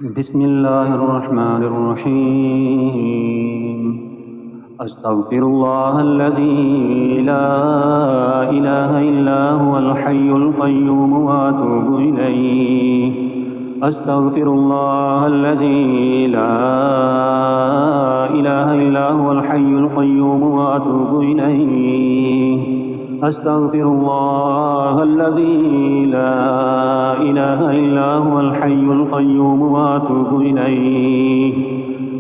بسم الله الرحمن الرحيم. أستغفر الله الذي لا إله إلا هو الحي القيوم وأتوب إليه. أستغفر الله الذي لا إله إلا هو الحي القيوم وأتوب إليه. أستغفر الله الذي لا إله إلا هو الحي القيوم وأتوب إليه.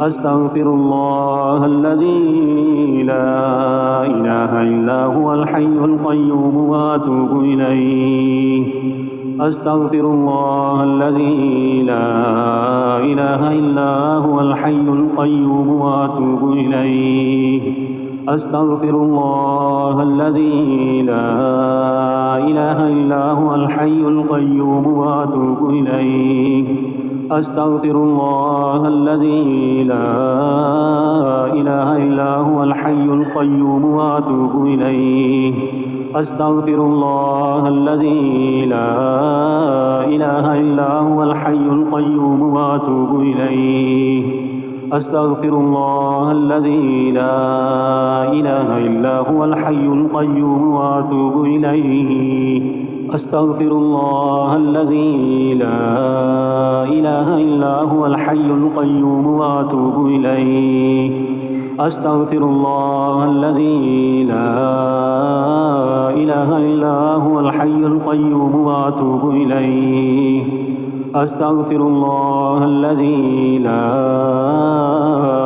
أستغفر الله الذي لا إله إلا هو الحي القيوم وأتوب إليه. أستغفر الله الذي لا إله إلا هو الحي القيوم وأتوب إليه. أستغفر الله الذي لا إله إلا هو الحي القيوم وأتوب إليه. أستغفر الله الذي لا إله إلا هو الحي القيوم وأتوب إليه. أستغفر الله الذي لا إله إلا هو الحي القيوم وأتوب إليه. أستغفر الله الذي لا إله إلا هو الحي القيوم وأتوب إليه. أستغفر الله الذي لا إله إلا هو الحي القيوم وأتوب إليه. أستغفر الله الذي لا إله إلا هو الحي القيوم وأتوب إليه. أستغفر الله الذي لا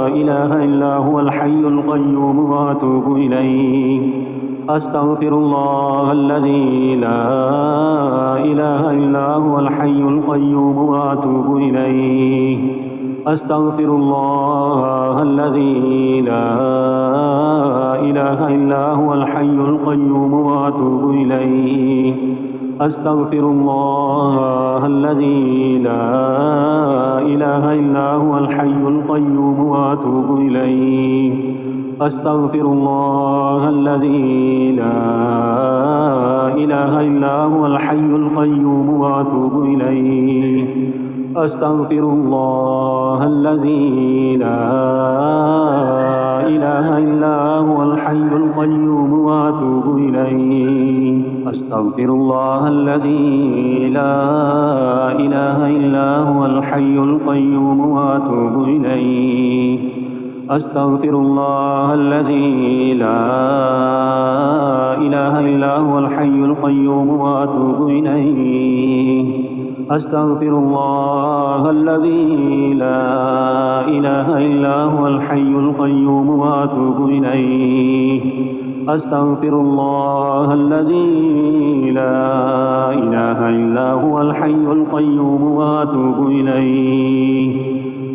إله إلا هو الحي القيوم وأتوب إليه. أستغفر الله الذي لا إله إلا هو الحي القيوم وأتوب إليه. أستغفر الله الذي لا إله إلا هو الحي القيوم وأتوب إليه. أستغفر الله الذي لا إله إلا هو الحي القيوم وأتوب إليه. أستغفر الله الذي لا إله إلا هو الحي القيوم وأتوب إليه. أستغفر الله الذي لا إله إلا هو الحي القيوم وأتوب إليه. أستغفر الله الذي لا إله إلا هو الحي القيوم وأتوب إليه. أستغفر الله الذي لا إله إلا هو الحي القيوم وأتوب إليه. أستغفر الله الذي لا إله إلا هو الحي القيوم وأتوب إليه. أستغفر الله الذي لا إله إلا هو الحي القيوم وأتوب إليه.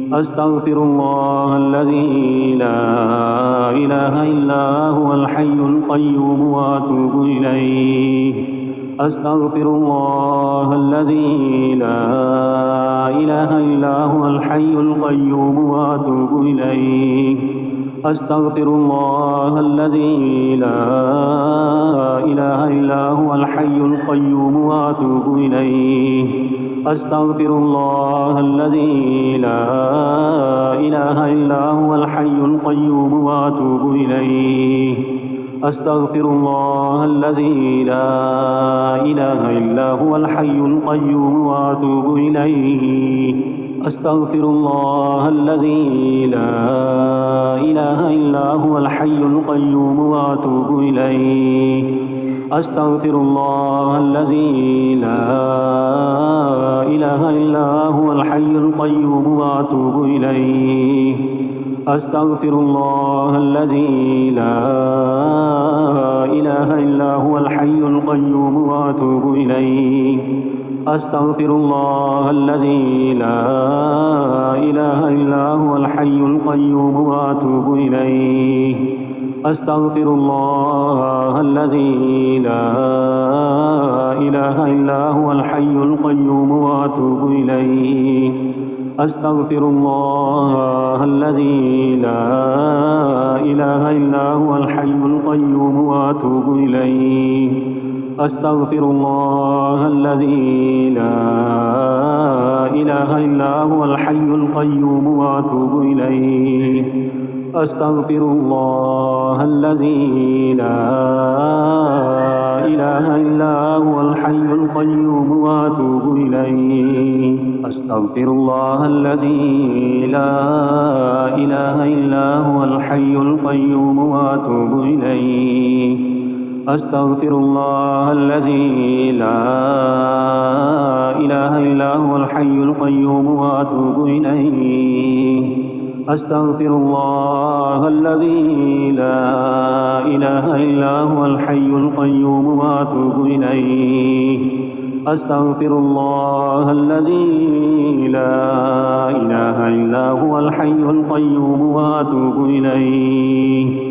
أستغفر الله الذي لا إله إلا هو الحي القيوم وأتوب إليه. أستغفر الله الذي لا إله إلا هو الحي القيوم وأتوب إليه. أستغفر الله الذي لا إله إلا هو الحي القيوم وأتوب إليه. أستغفر الله الذي لا إله إلا هو الحي القيوم وأتوب إليه. أستغفر الله الذي لا إله إلا هو الحي القيوم وأتوب إليه. أستغفر الله الذي لا إله إلا هو الحي القيوم وأتوب إليه. أستغفر الله الذي لا إله إلا هو الحي القيوم وأتوب إليه. أستغفر الله الذي لا إله إلا هو الحي القيوم وأتوب إليه. أستغفر الله الذي لا إله إلا هو الحي القيوم وأتوب إليه. أستغفر الله الذي لا إله إلا هو الحي القيوم وأتوب إليه. أستغفر الله الذي لا إله إلا هو الحي القيوم وأتوب إليه. أستغفر الله الذي لا إله إلا هو الحي القيوم وأتوب إليه. أستغفر الله الذي لا إله إلا هو الحي القيوم وأتوب إليه. أستغفر الله الذي لا إله إلا هو الحي القيوم وأتوب إليه. أستغفر الله الذي لا إله إلا هو الحي القيوم وأتوب إليه. أستغفر الله الذي لا إله إلا هو الحي القيوم وأتوب إليه. أستغفر الله الذي لا إله إلا هو الحي القيوم وأتوب إليه.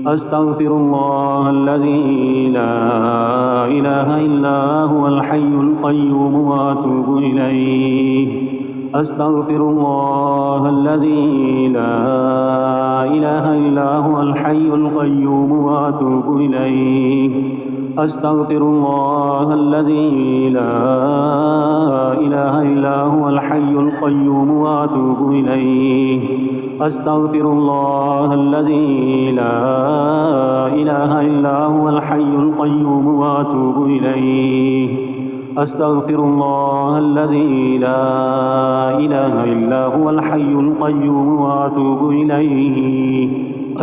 أستغفر الله الذي لا إله إلا هو الحي القيوم وأتوب إليه. أستغفر الله الذي لا إله إلا هو الحي القيوم وأتوب إليه. أستغفر الله الذي لا إله إلا هو الحي القيوم وأتوب إليه. أستغفر الله الذي لا إله إلا هو الحي القيوم وأتوب إليه. أستغفر الله الذي لا إله إلا هو الحي القيوم وأتوب إليه.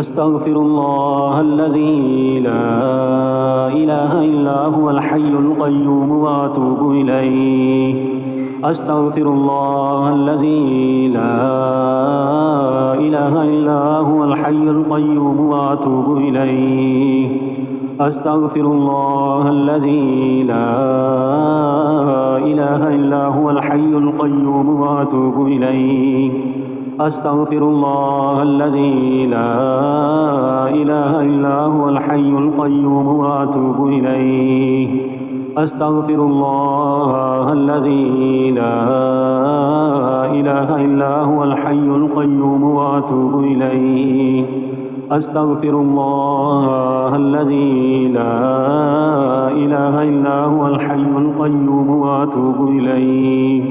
أستغفر الله الذي لا إله إلا هو الحي القيوم وأتوب إليه. أستغفر الله الذي لا إله إلا هو الحي القيوم وأتوب إليه. أستغفر الله الذي لا إله إلا هو الحي القيوم وأتوب إليه. أستغفر الله الذي لا إله إلا هو الحي القيوم وأتوب إليه. أستغفر الله الذي لا إله إلا هو الحي القيوم وأتوب إليه. أستغفر الله الذي لا إله إلا هو الحي القيوم وأتوب إليه.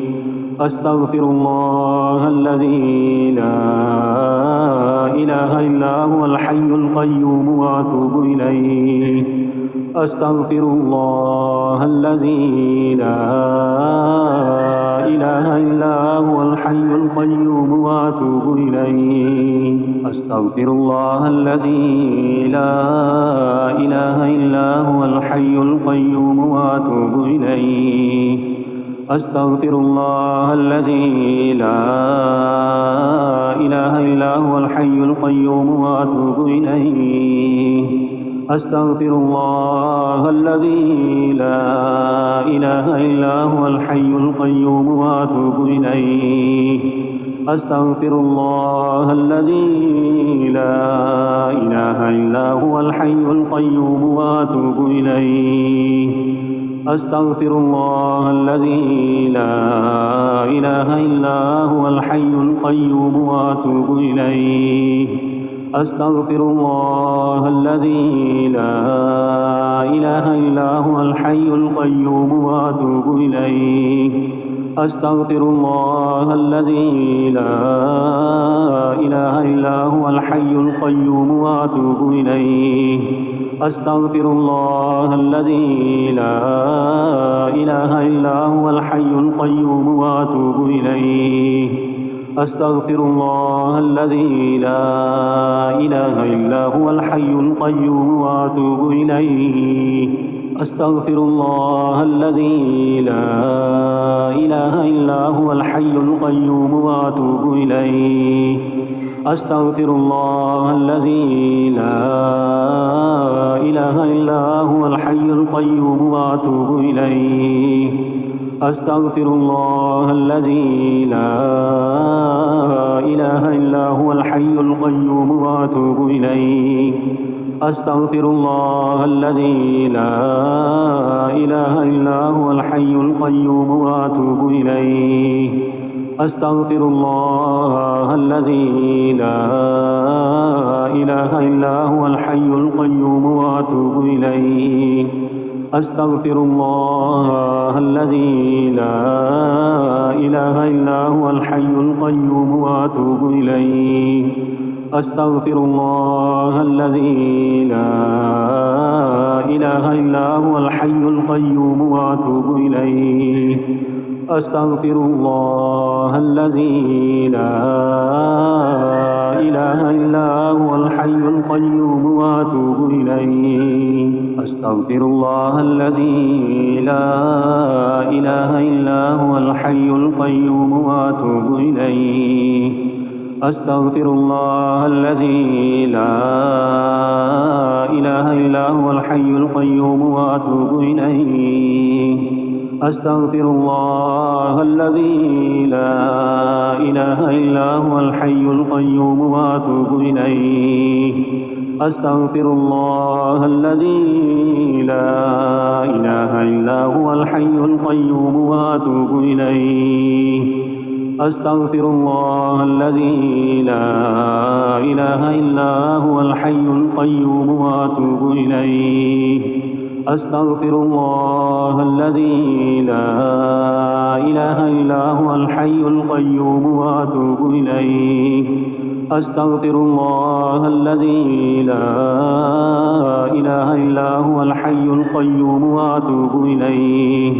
أستغفر الله الذي لا إله إلا هو الحي القيوم وأتوب إليه. أستغفر الله الذي لا إله إلا هو الحي القيوم وأتوب إليه. أستغفر الله الذي لا إله إلا هو الحي القيوم وأتوب إليه. أستغفر الله الذي لا إله إلا هو الحي القيوم وأتوب إليه. أستغفر الله الذي لا إله إلا هو الحي القيوم وأتوب إليه. أستغفر الله الذي لا إله إلا هو الحي القيوم وأتوب إليه. أستغفر الله الذي لا إله إلا هو الحي القيوم وأتوب إليه. أستغفر الله الذي لا إله إلا هو الحي القيوم وأتوب إليه. أستغفر الله الذي لا إله إلا هو الحي القيوم وأتوب إليه. أستغفر الله الذي لا إله إلا هو الحي القيوم وأتوب إليه. أستغفر الله الذي لا إله إلا هو الحي القيوم وأتوب إليه. أستغفر الله الذي لا إله إلا هو الحي القيوم وأتوب إليه. أستغفر الله الذي لا إله إلا هو الحي القيوم وأتوب إليه. أستغفر الله الذي لا إله إلا هو الحي القيوم وأتوب إليه. أستغفر الله الذي لا إله إلا هو الحي القيوم وأتوب إليه. أستغفر الله الذي لا إله إلا هو الحي القيوم وأتوب إليه. أستغفر الله الذي لا إله إلا هو الحي القيوم وأتوب إليه. أستغفر الله الذي لا إله إلا هو الحي القيوم وأتوب إليه. أستغفر الله الذي لا إله إلا هو الحي القيوم وأتوب إليه. أستغفر الله الذي لا إله إلا هو الحي القيوم وأتوب إليه. أستغفر الله الذي لا إله إلا هو الحي القيوم وأتوب إليه. أستغفر الله الذي لا إله إلا هو الحي القيوم وأتوب إليه. أستغفر الله الذي لا إله إلا هو الحي القيوم وأتوب إليه. أستغفر الله الذي لا إله إلا هو الحي القيوم وأتوب إليه. أستغفر الله الذي لا إله إلا هو الحي القيوم وأتوب إليه. أستغفر الله الذي لا إله إلا هو الحي القيوم وأتوب إليه.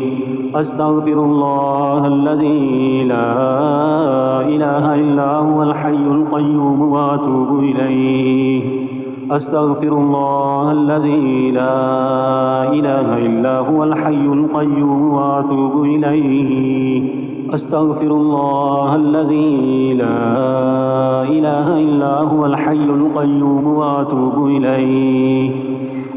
أستغفر الله الذي لا إله إلا هو الحي القيوم وأتوب إليه. أستغفر الله الذي لا إله إلا هو الحي القيوم وأتوب إليه. أستغفر الله الذي لا إله إلا هو الحي القيوم وأتوب إليه.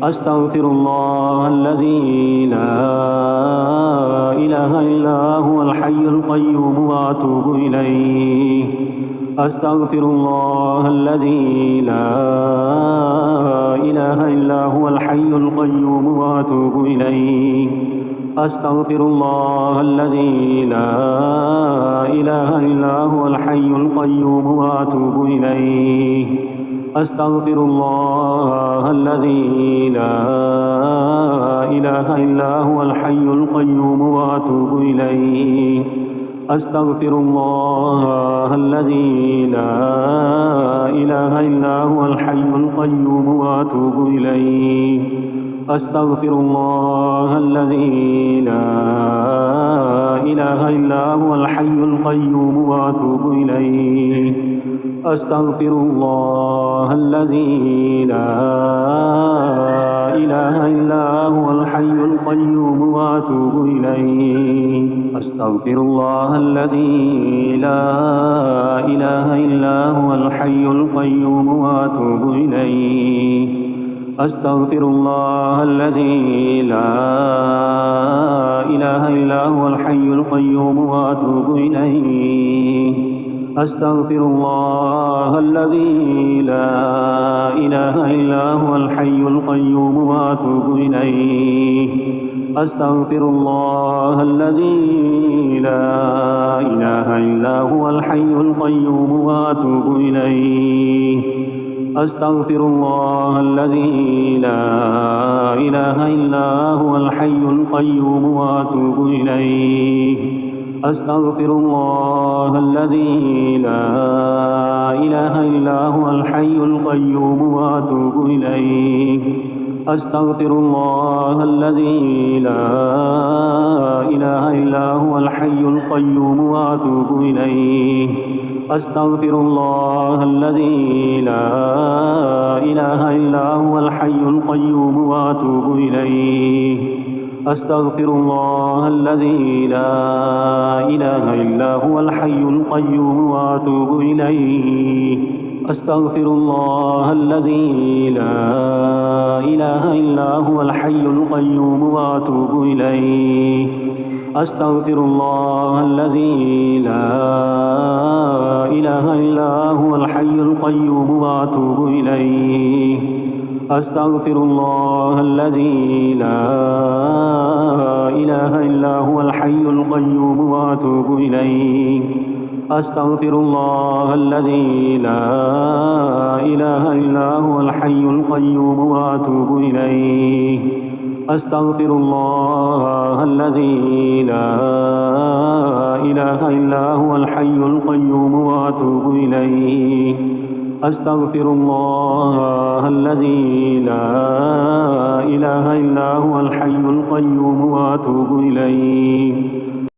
أستغفر الله الذي لا إله إلا هو الحي القيوم وأتوب إليه. أستغفر الله الذي لا إله إلا هو الحي القيوم وأتوب إليه. أستغفر الله الذي لا إله إلا هو الحي القيوم وأتوب إليه. أستغفر الله الذي لا إله إلا هو الحي القيوم وأتوب إليه. أستغفر الله الذي لا إله إلا هو الحي القيوم وأتوب إليه. أستغفر الله الذي لا إله إلا هو الحي القيوم وأتوب إليه. أستغفر الله الذي لا إله إلا هو الحي القيوم وأتوب إليه. أستغفر الله الذي لا إله إلا هو الحي القيوم وأتوب إليه. أستغفر الله الذي لا إله إلا هو الحي القيوم وأتوب إليه. أستغفر الله الذي لا إله إلا هو الحي القيوم وأتوب إليه. أستغفر الله الذي لا إله إلا هو الحي القيوم وأتوب إليه. أستغفر الله الذي لا إله إلا هو الحي القيوم وأتوب إليه. أستغفر الله الذي لا إله إلا هو الحي القيوم وأتوب إليه. أستغفر الله الذي لا إله إلا هو الحي القيوم وأتوب إليه. أستغفر الله الذي لا إله إلا هو الحي القيوم وأتوب إليه. أستغفر الله الذي لا إله إلا هو الحي القيوم وأتوب إليه. أستغفر الله الذي لا إله إلا هو الحي القيوم وأتوب إليه. أستغفر الله الذي لا إله إلا هو الحي القيوم وأتوب إليه. أستغفر الله الذي لا إله إلا هو الحي القيوم وأتوب إليه. أستغفر الله الذي لا إله إلا هو الحي القيوم وأتوب إليه. أستغفر الله الذي لا إله إلا هو الحي القيوم وأتوب إليه. أستغفر الله الذي لا إله إلا هو الحي القيوم وأتوب إليه.